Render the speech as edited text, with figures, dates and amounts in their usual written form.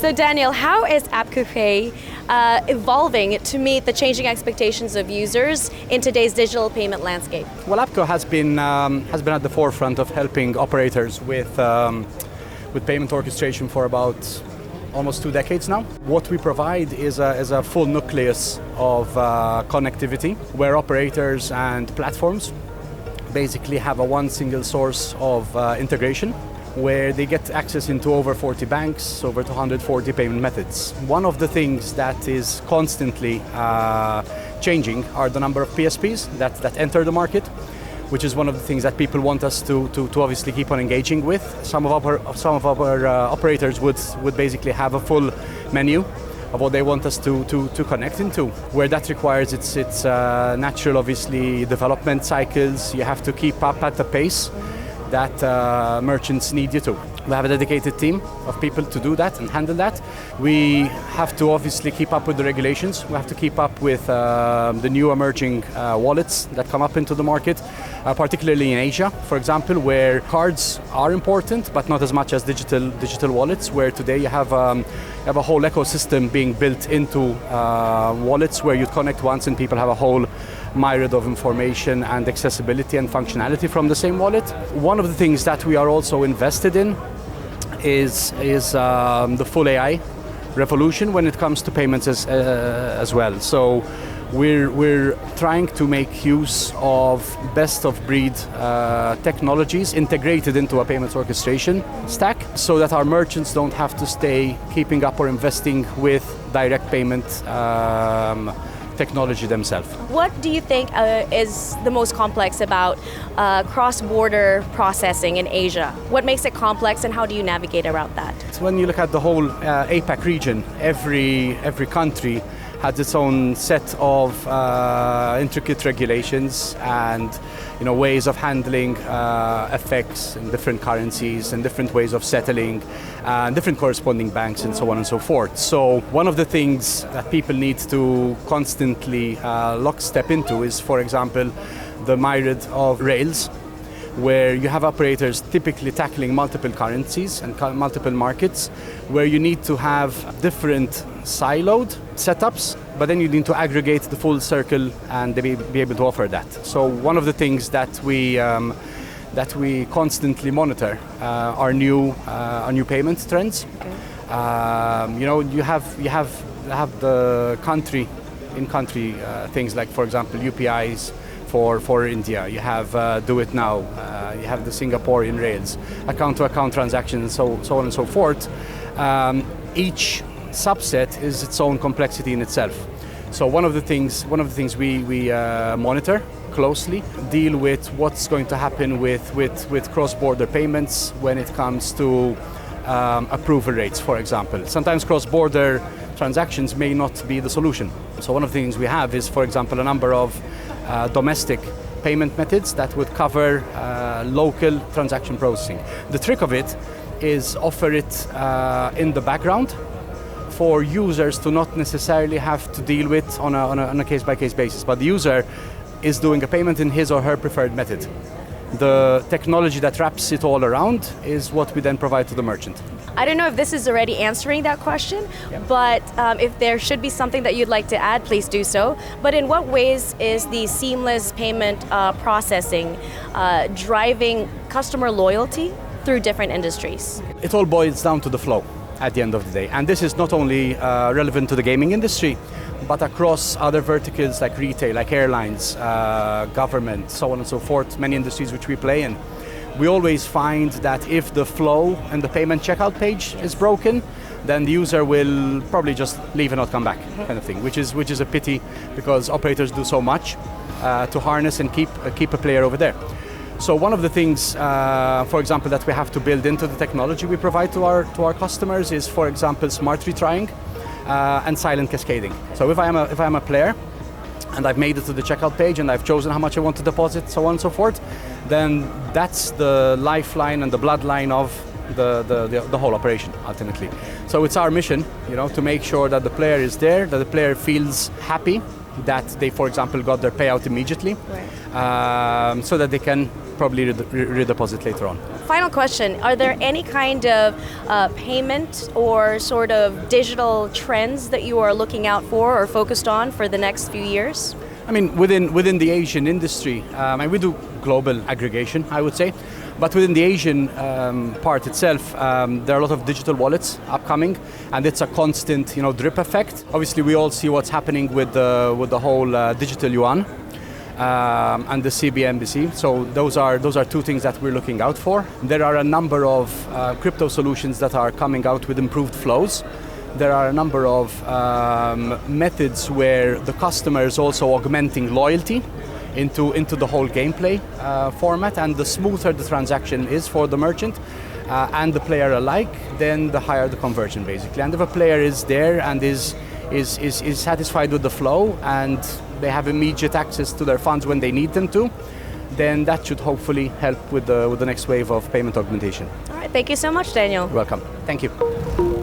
So Daniel, how is Appcuay evolving to meet the changing expectations of users in today's digital payment landscape? Well, Appcuay has been at the forefront of helping operators with payment orchestration for about almost 2 decades now. What we provide is a full nucleus of connectivity where operators and platforms basically have a one single source of integration where they get access into over 40 banks, over 240 payment methods. One of the things that is constantly changing are the number of PSPs that enter the market, which is one of the things that people want us to obviously keep on engaging with. Some of our operators would basically have a full menu of what they want us to connect into. Where that requires its natural, obviously, development cycles. You have to keep up at the pace that merchants need you to. We have a dedicated team of people to do that and handle that. We have to obviously keep up with the regulations. We have to keep up with the new emerging wallets that come up into the market, particularly in Asia, for example, where cards are important, but not as much as digital wallets, where today you have a whole ecosystem being built into wallets where you connect once and people have a whole myriad of information and accessibility and functionality from the same wallet. One of the things that we are also invested in is the full AI revolution when it comes to payments as well. So we're trying to make use of best of breed technologies integrated into a payments orchestration stack so that our merchants don't have to stay keeping up or investing with direct payment technology themselves. What do you think is the most complex about cross-border processing in Asia? What makes it complex and how do you navigate around that? So when you look at the whole APAC region, every country has its own set of intricate regulations and ways of handling effects in different currencies and different ways of settling and different corresponding banks and so on and so forth. So one of the things that people need to constantly lockstep into is, for example, the myriad of rails, where you have operators typically tackling multiple currencies and multiple markets, where you need to have different siloed setups, but then you need to aggregate the full circle and be able to offer that. So one of the things that we constantly monitor are new payment trends. Okay. You have the country things like, for example, UPIs for India. You have Do It Now. You have the Singaporean rails, account-to-account transactions, and so on and so forth. Each subset is its own complexity in itself. So one of the things we monitor closely, deal with what's going to happen with cross-border payments when it comes to approval rates, for example. Sometimes cross-border transactions may not be the solution. So one of the things we have is, for example, a number of domestic payment methods that would cover local transaction processing. The trick of it is offer it in the background for users to not necessarily have to deal with on a case-by-case basis, but the user is doing a payment in his or her preferred method. The technology that wraps it all around is what we then provide to the merchant. I don't know if this is already answering that question, but if there should be something that you'd like to add, please do so. But in what ways is the seamless payment processing driving customer loyalty through different industries? It all boils down to the flow at the end of the day. And this is not only relevant to the gaming industry, but across other verticals like retail, like airlines, government, so on and so forth, many industries which we play in. We always find that if the flow and the payment checkout page is broken, then the user will probably just leave and not come back, kind of thing, which is a pity because operators do so much to harness and keep a player over there. So one of the things, for example, that we have to build into the technology we provide to our customers is, for example, smart retrying and silent cascading. So if I am a player and I've made it to the checkout page and I've chosen how much I want to deposit, so on and so forth, then that's the lifeline and the bloodline of the whole operation, ultimately. So it's our mission, to make sure that the player is there, that the player feels happy that they, for example, got their payout immediately, so that they can probably redeposit later on. Final question, are there any kind of payment or sort of digital trends that you are looking out for or focused on for the next few years? I mean, within the Asian industry, and we do global aggregation, I would say, but within the Asian part itself, there are a lot of digital wallets upcoming, and it's a constant, drip effect. Obviously, we all see what's happening with the whole digital yuan and the CBMBC. So those are two things that we're looking out for. There are a number of crypto solutions that are coming out with improved flows. There are a number of methods where the customer is also augmenting loyalty into the whole gameplay format, and the smoother the transaction is for the merchant and the player alike, then the higher the conversion, basically. And if a player is there and is satisfied with the flow and they have immediate access to their funds when they need them to, then that should hopefully help with the next wave of payment augmentation. All right, thank you so much, Daniel. Welcome. Thank you.